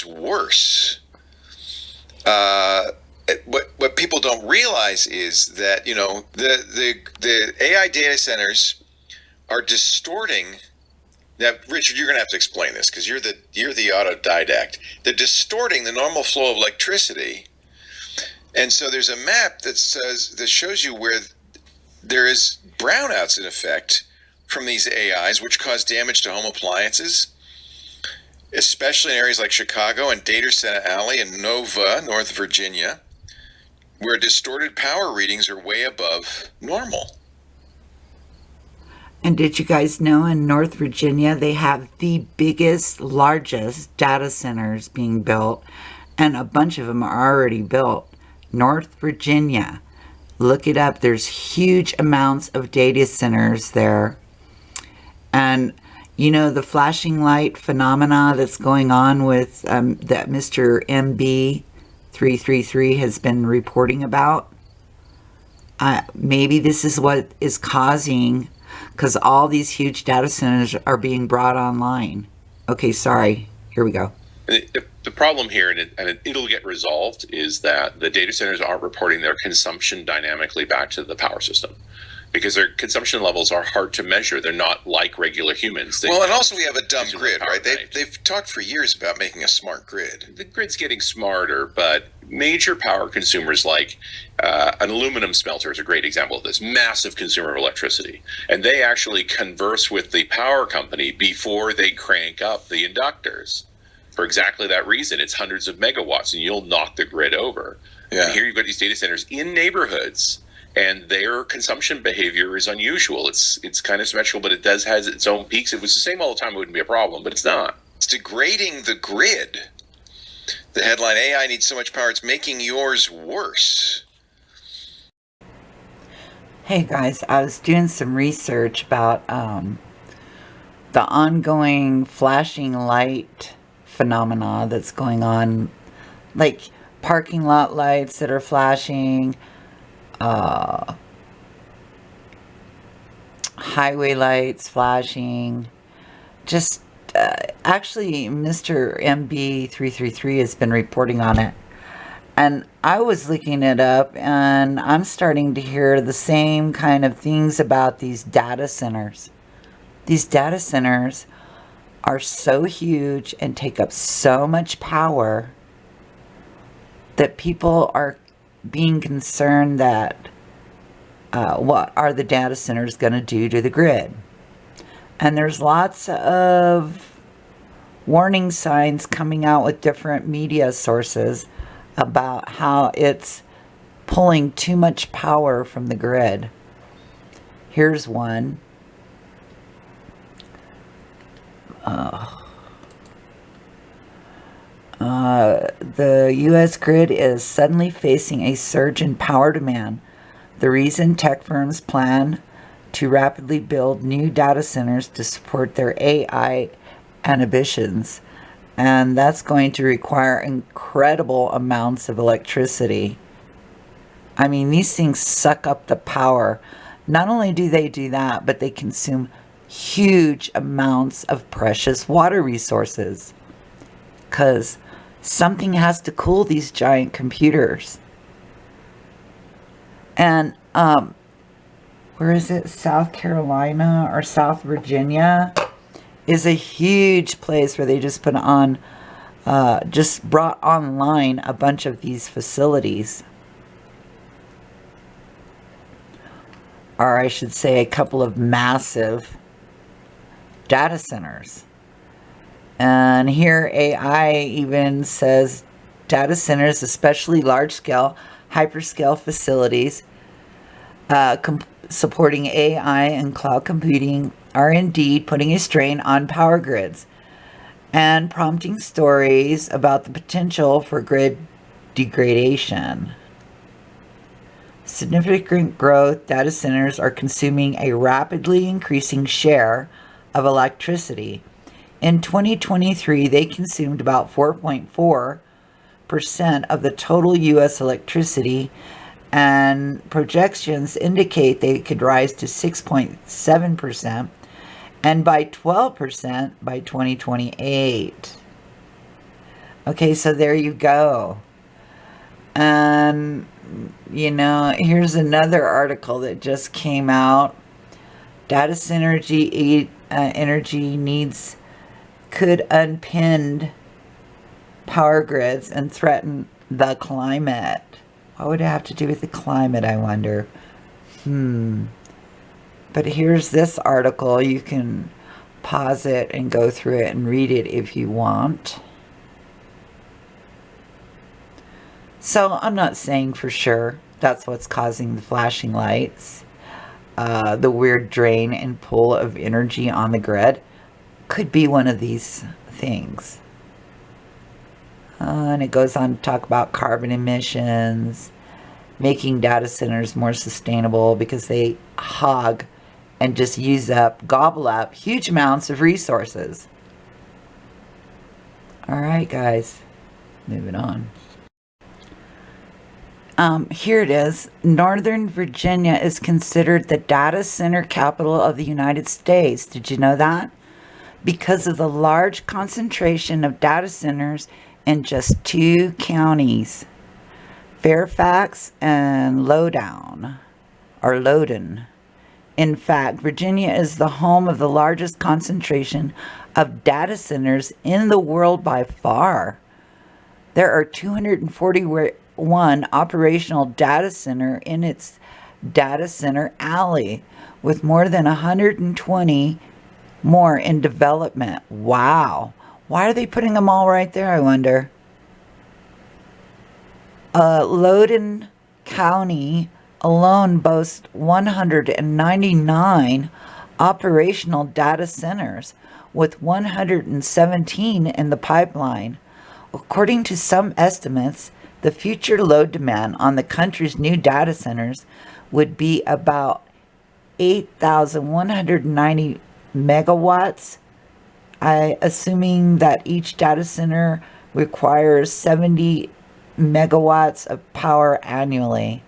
worse. What people don't realize is that the AI data centers are distorting. Now, Richard, you're going to have to explain this because you're the autodidact. They're distorting the normal flow of electricity, and so there's a map that shows you where there is brownouts in effect from these AIs, which cause damage to home appliances, especially in areas like Chicago and Data Center Alley and Nova, North Virginia, where distorted power readings are way above normal. And did you guys know in North Virginia they have the biggest, largest data centers being built, and a bunch of them are already built? North Virginia. Look it up. There's huge amounts of data centers there. And you know the flashing light phenomena that's going on with that Mr. MB333 has been reporting about? Maybe this is what is causing, because all these huge data centers are being brought online. Okay, sorry. Here we go. The problem here, and it'll get resolved, is that the data centers aren't reporting their consumption dynamically back to the power system, because their consumption levels are hard to measure. They're not like regular humans. Well, and also we have a dumb grid, right? They've talked for years about making a smart grid. The grid's getting smarter, but major power consumers like an aluminum smelter is a great example of this. Massive consumer of electricity. And they actually converse with the power company before they crank up the inductors. For exactly that reason, it's hundreds of megawatts, and you'll knock the grid over. Yeah. And here you've got these data centers in neighborhoods, and their consumption behavior is unusual. It's kind of symmetrical, but it has its own peaks. If it was the same all the time, it wouldn't be a problem, but it's not. It's degrading the grid. The headline, AI needs so much power, it's making yours worse. Hey guys, I was doing some research about the ongoing flashing light phenomena that's going on, like parking lot lights that are flashing, highway lights flashing. Just actually Mr. MB333 has been reporting on it, and I was looking it up, and I'm starting to hear the same kind of things about these data centers. These data centers are so huge and take up so much power that people are being concerned that what are the data centers going to do to the grid? And there's lots of warning signs coming out with different media sources about how it's pulling too much power from the grid. Here's one. The U.S. grid is suddenly facing a surge in power demand. The reason tech firms plan to rapidly build new data centers to support their AI ambitions. And that's going to require incredible amounts of electricity. I mean, these things suck up the power. Not only do they do that, but they consume huge amounts of precious water resources, because something has to cool these giant computers. And where is it? South Carolina or South Virginia is a huge place where they just put on, just brought online a bunch of these facilities. Or I should say a couple of massive data centers. And here AI even says data centers, especially large-scale, hyperscale facilities supporting AI and cloud computing, are indeed putting a strain on power grids and prompting stories about the potential for grid degradation. Significant growth, data centers are consuming a rapidly increasing share of electricity. In 2023, they consumed about 4.4% of the total U.S. electricity, and projections indicate they could rise to 6.7% and by 12% by 2028. Okay, so there you go. And, you know, here's another article that just came out. Data center energy needs could unpin power grids and threaten the climate. What would it have to do with the climate, I wonder? But here's this article. You can pause it and go through it and read it if you want. So I'm not saying for sure that's what's causing the flashing lights. The weird drain and pull of energy on the grid could be one of these things. And it goes on to talk about carbon emissions, making data centers more sustainable because they hog and just gobble up huge amounts of resources. All right, guys, moving on. Here it is. Northern Virginia is considered the data center capital of the United States. Did you know that? Because of the large concentration of data centers in just 2 counties, Fairfax and Loudoun. In fact, Virginia is the home of the largest concentration of data centers in the world by far. There are 241 operational data center in its data center alley, with more than 120 more in development. Wow. Why are they putting them all right there, I wonder? Loudoun County alone boasts 199 operational data centers, with 117 in the pipeline. According to some estimates, the future load demand on the country's new data centers would be about 8,190 megawatts, assuming that each data center requires 70 megawatts of power annually.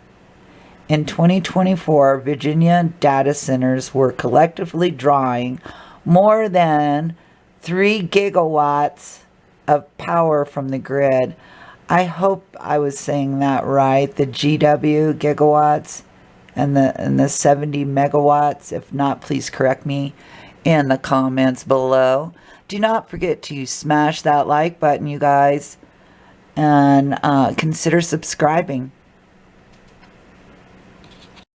In 2024, Virginia data centers were collectively drawing more than 3 gigawatts of power from the grid. I hope I was saying that right. The GW gigawatts and the 70 megawatts. If not, please correct me in the comments below. Do not forget to smash that like button, you guys, and consider subscribing.